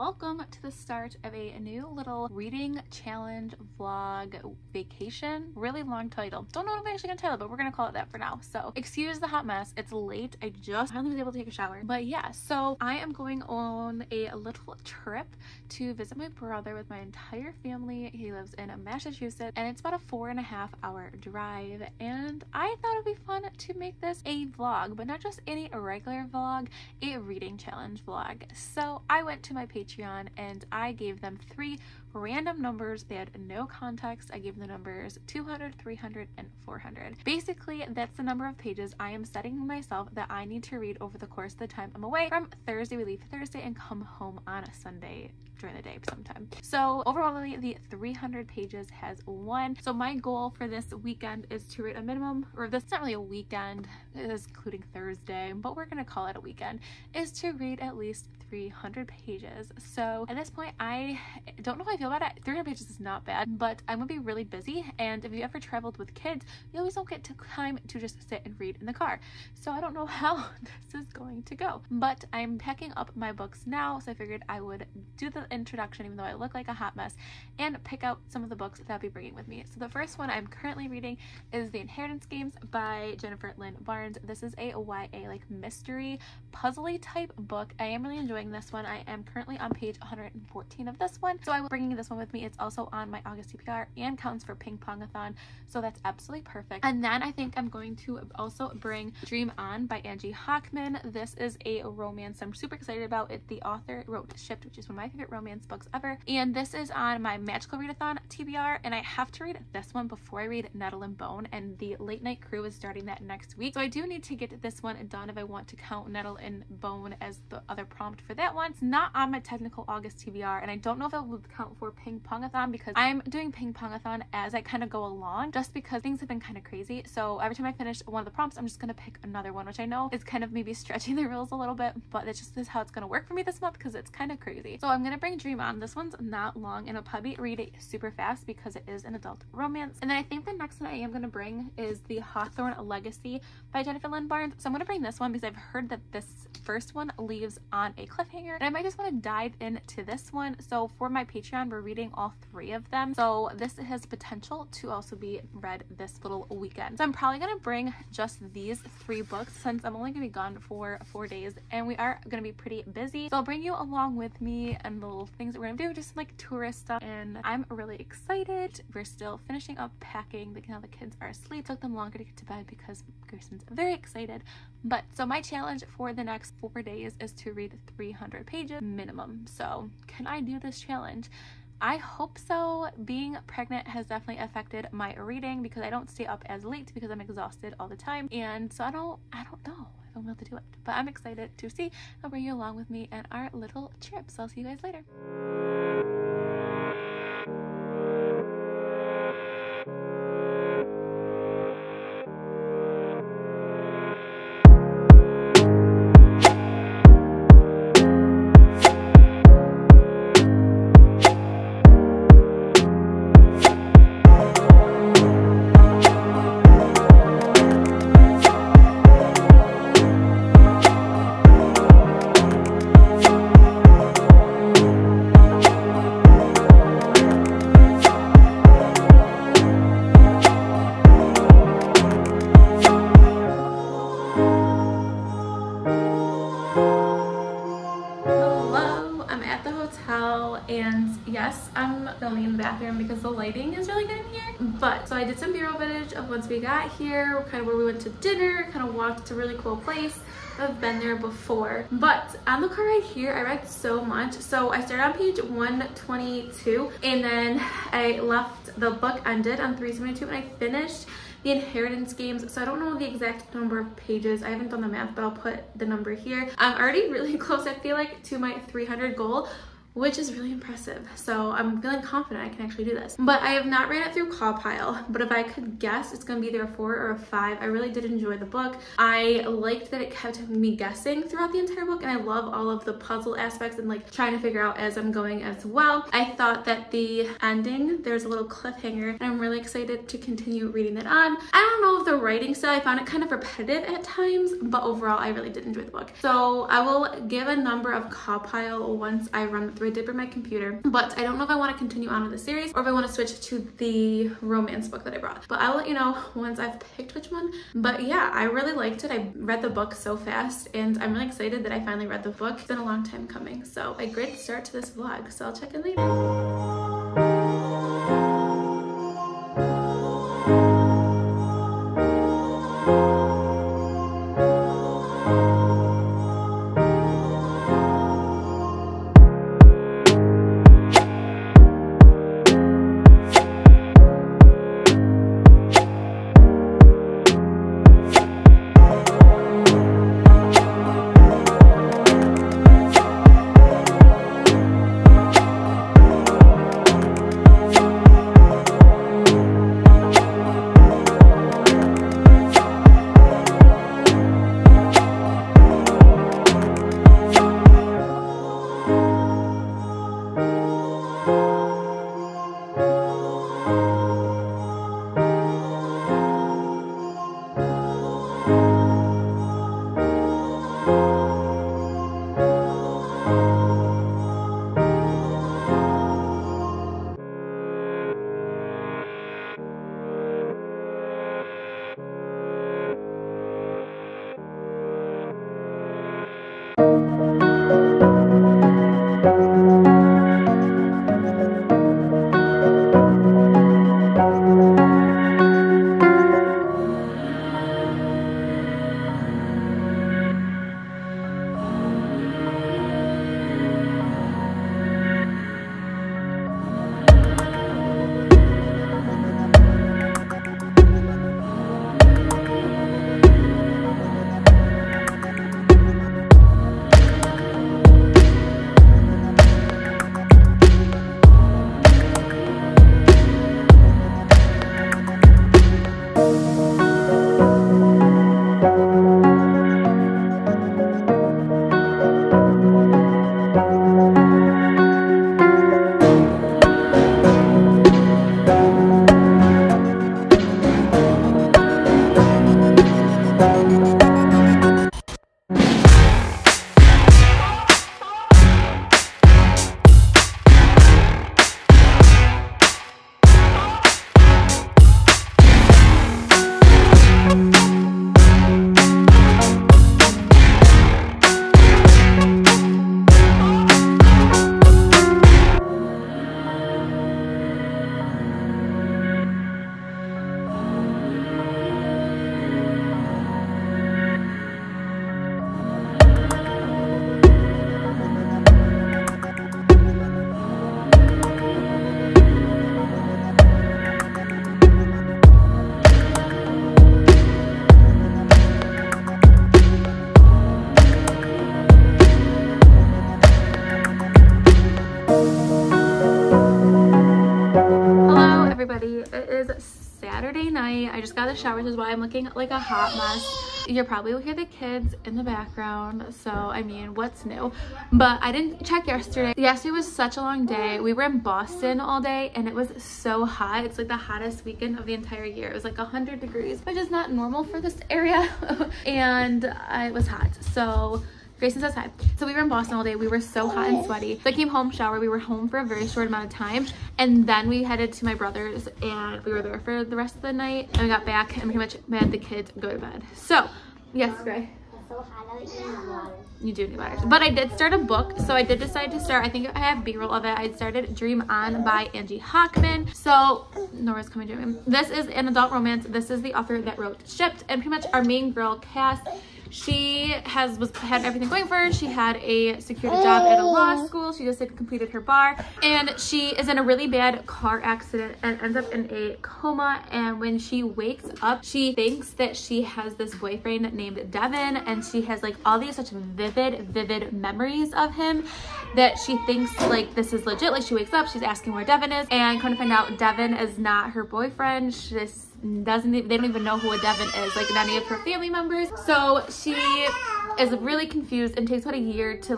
welcome to the start of a new little reading challenge vlog vacation. Really long title. Don't know what I'm actually gonna title it, but we're gonna call it that for now. So excuse the hot mess. It's late. I just finally was able to take a shower. But yeah, so I am going on a little trip to visit my brother with my entire family. He lives in Massachusetts and it's about a 4.5 hour drive. And I thought it'd be fun to make this a vlog, but not just any regular vlog, a reading challenge vlog. So I went to my Patreon and I gave them 3 random numbers. They had no context. I gave the numbers 200, 300, and 400. Basically, that's the number of pages I am setting myself that I need to read over the course of the time I'm away. From Thursday, we leave Thursday and come home on a Sunday during the day sometime. So overall, the 300 pages has won. So my goal for this weekend is to read a minimum, or this is not really a weekend, it is including Thursday, but we're gonna call it a weekend, is to read at least 300 pages. So at this point, I don't know how I feel about it. 300 pages is not bad, but I'm gonna be really busy, and if you ever traveled with kids, you always don't get time to just sit and read in the car. So I don't know how this is going to go, but I'm packing up my books now, so I figured I would do the introduction, even though I look like a hot mess, and pick out some of the books that I'll be bringing with me. So the first one I'm currently reading is The Inheritance Games by Jennifer Lynn Barnes. This is a YA like mystery puzzly type book. I am really enjoying this one. I am currently on page 114 of this one, so I will be bringing this one with me. It's also on my August TBR and counts for Ping Pongathon, so that's absolutely perfect. And then I think I'm going to also bring Dream On by Angie Hockman. This is a romance I'm super excited about. The author wrote Shipped, which is one of my favorite romance books ever, and this is on my Magical Readathon TBR, and I have to read this one before I read Nettle and Bone, and the Late Night Crew is starting that next week, so I do need to get this one done if I want to count Nettle and Bone as the other prompt for that one. It's not on my technical August TBR, and I don't know if it will count for Ping Pongathon because I'm doing Ping Pongathon as I kind of go along, just because things have been kind of crazy. So every time I finish one of the prompts, I'm just gonna pick another one, which I know is kind of maybe stretching the rules a little bit, but it's just how it's gonna work for me this month because it's kind of crazy. So I'm gonna bring Dream On. This one's not long, and I'll probably read it super fast because it is an adult romance. And then I think the next one I am gonna bring is The Hawthorne Legacy by Jennifer Lynn Barnes. So I'm gonna bring this one because I've heard that this first one leaves on a cliffhanger, and I might just want to dive into this one. So for my Patreon, we're reading all 3 of them, so this has potential to also be read this little weekend. So I'm probably gonna bring just these 3 books since I'm only gonna be gone for 4 days and we are gonna be pretty busy. So I'll bring you along with me and the little things that we're gonna do, just like tourist stuff, and I'm really excited. We're still finishing up packing. Now the kids are asleep. It took them longer to get to bed because Grayson's very excited. But so my challenge for the next 4 days is to read 300 pages minimum. So can I do this challenge? I hope so. Being pregnant has definitely affected my reading because I don't stay up as late because I'm exhausted all the time, and so I don't know if I'm able to do it, but I'm excited to see. I'll bring you along with me in our little trip, so I'll see you guys later. And yes, I'm filming in the bathroom because the lighting is really good in here. But so I did some B-roll footage of once we got here, kind of where we went to dinner, kind of walked to a really cool place. I've been there before, but on the car right here, I read so much. So I started on page 122, and then I left, the book ended on 372, and I finished The Inheritance Games. So I don't know the exact number of pages. I haven't done the math, but I'll put the number here. I'm already really close, I feel like, to my 300 goal, which is really impressive. So I'm feeling confident I can actually do this. But I have not ran it through Cawpile, but if I could guess, it's gonna be either a 4 or a 5. I really did enjoy the book. I liked that it kept me guessing throughout the entire book, and I love all of the puzzle aspects and like trying to figure out as I'm going as well. I thought that the ending, there's a little cliffhanger, and I'm really excited to continue reading that on. I don't know if the writing style, I found it kind of repetitive at times, but overall I really did enjoy the book. So I will give a number of Cawpile once I run through through. I did bring my computer, but I don't know if I want to continue on with the series or if I want to switch to the romance book that I brought. But I'll let you know once I've picked which one. But yeah, I really liked it. I read the book so fast and I'm really excited that I finally read the book. It's been a long time coming. So a great start to this vlog. So I'll check in later. Saturday night. I just got a shower, which is why I'm looking like a hot mess. You're probably will hear the kids in the background, so I mean, what's new? But I didn't check yesterday. Yesterday was such a long day. We were in Boston all day and it was so hot. It's like the hottest weekend of the entire year. It was like 100 degrees, which is not normal for this area. And it was hot. So Grayson says hi. So we were in Boston all day. We were so hot and sweaty. So I came home, showered. We were home for a very short amount of time. And then we headed to my brother's and we were there for the rest of the night. And we got back and pretty much made the kids go to bed. So, yes, Gray? So hot, I need water. You do need water. But I did start a book. So I did decide to start, I think I have B-roll of it. I started Dream On by Angie Hockman. So Nora's coming to me. This is an adult romance. This is the author that wrote Shipped. And pretty much our main girl, Cass, she had everything going for her. She had a security job at a law school. She just had completed her bar. And she is in a really bad car accident and ends up in a coma. And when she wakes up, she thinks that she has this boyfriend named Devin. And she has like all these such vivid memories of him that she thinks like this is legit. Like she wakes up, she's asking where Devin is. And come to find out Devin is not her boyfriend. She just they don't even know who a Devin is, like any of her family members. So she is really confused and takes about a year to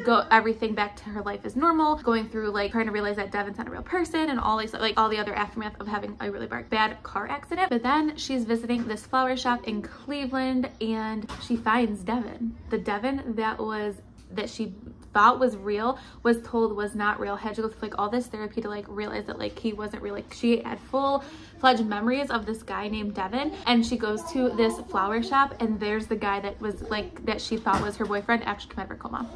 go everything back to her life as normal, going through like trying to realize that Devin's not a real person and all these like all the other aftermath of having a really bad car accident. But then she's visiting this flower shop in Cleveland and she finds Devin, the Devin that she thought was real was told was not real. Had to go through like all this therapy to like realize that like he wasn't real. Like she had full-fledged memories of this guy named Devin, and she goes to this flower shop and there's the guy that was like that she thought was her boyfriend actually came out of her coma.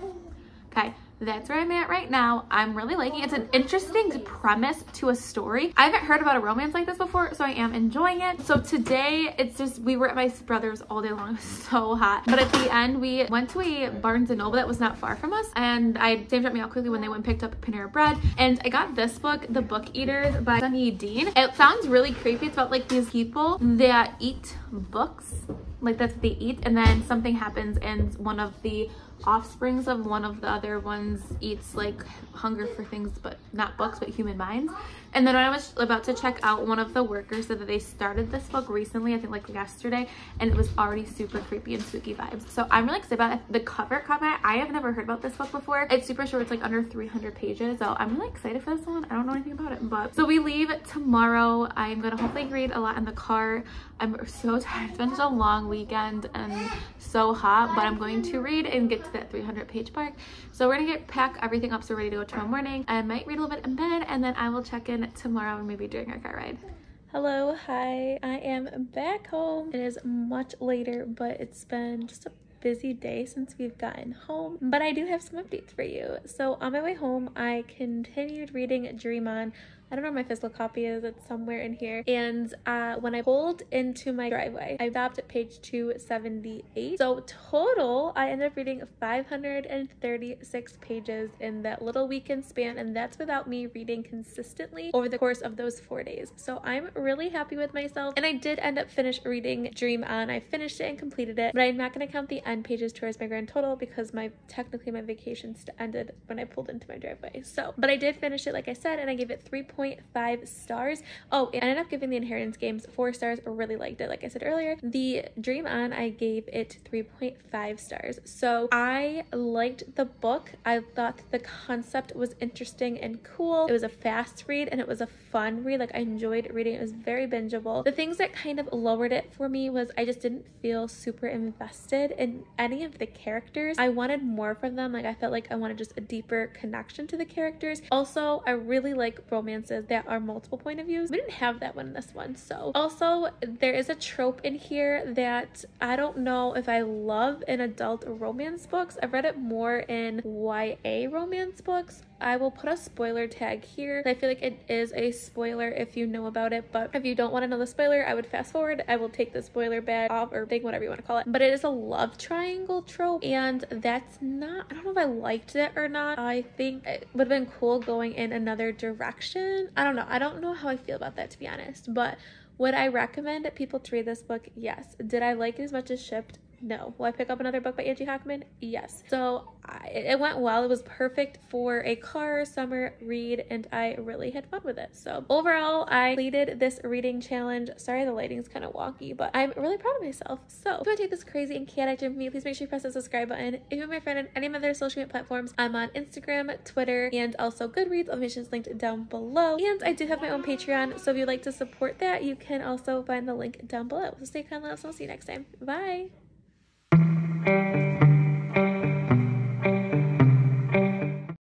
Okay, that's where I'm at right now. I'm really liking it. It's an interesting premise to a story. I haven't heard about a romance like this before, so I am enjoying it. So today, it's just, we were at my brother's all day long. It was so hot. But at the end, we went to a Barnes & Noble that was not far from us, and I saved up me out quickly when they went and picked up Panera Bread, and I got this book, The Book Eaters by Sunny Dean. It sounds really creepy. It's about like these people that eat books, like that's what they eat, and then something happens and one of the offsprings of one of the other ones eats like hunger for things, but not books, but human minds. And then when I was about to check out, one of the workers said that they started this book recently, I think like yesterday, and it was already super creepy and spooky vibes. So I'm really excited about it. The cover caught my eye. I have never heard about this book before. It's super short. It's like under 300 pages. So I'm really excited for this one. I don't know anything about it, but so we leave tomorrow. I'm gonna hopefully read a lot in the car. I'm so tired. It's been such a long weekend and so hot, but I'm going to read and get to that 300-page mark. So we're gonna pack everything up so we're ready to go tomorrow morning. I might read a little bit in bed, and then I will check in tomorrow and maybe during our car ride. Hello, hi, I am back home. It is much later, but it's been just a busy day since we've gotten home, but I do have some updates for you. So on my way home, I continued reading Dream On. I don't know where my physical copy is. It's somewhere in here. And when I pulled into my driveway, I stopped at page 278. So total, I ended up reading 536 pages in that little weekend span, and that's without me reading consistently over the course of those 4 days. So I'm really happy with myself, and I did end up reading Dream On. I finished it and completed it, but I'm not going to count the end pages towards my grand total because technically my vacation ended when I pulled into my driveway. So, but I did finish it, like I said, and I gave it 3.5 stars. Oh, and I ended up giving the Inheritance Games 4 stars. I really liked it. Like I said earlier, the Dream On, I gave it 3.5 stars. So I liked the book. I thought the concept was interesting and cool. It was a fast read and it was a fun read. Like I enjoyed reading. It was very bingeable. The things that kind of lowered it for me was I just didn't feel super invested in any of the characters. I wanted more from them. Like I felt like I wanted just a deeper connection to the characters. Also, I really like romances that are multiple point of views. We didn't have that one in this one. So also there is a trope in here that I don't know if I love in adult romance books. I've read it more in YA romance books. I will put a spoiler tag here. I feel like it is a spoiler if you know about it, but if you don't want to know the spoiler, I would fast forward. I will take the spoiler badge off or thing, whatever you want to call it. But it is a love triangle trope, and that's not, I don't know if I liked it or not. I think it would have been cool going in another direction. I don't know. I don't know how I feel about that, to be honest, but would I recommend people to read this book? Yes. Did I like it as much as shipped? No. Will I pick up another book by Angie Hockman? Yes. So it went well. It was perfect for a car summer read, and I really had fun with it. So overall, I completed this reading challenge. Sorry, the lighting's kind of wonky, but I'm really proud of myself. So if you want to take this crazy and chaotic journey with me, please make sure you press the subscribe button. If you're my friend on any of my other social media platforms, I'm on Instagram, Twitter, and also Goodreads. Information is linked down below. And I do have my own Patreon, so if you'd like to support that, you can also find the link down below. So stay kind of, and I'll see you next time. Bye.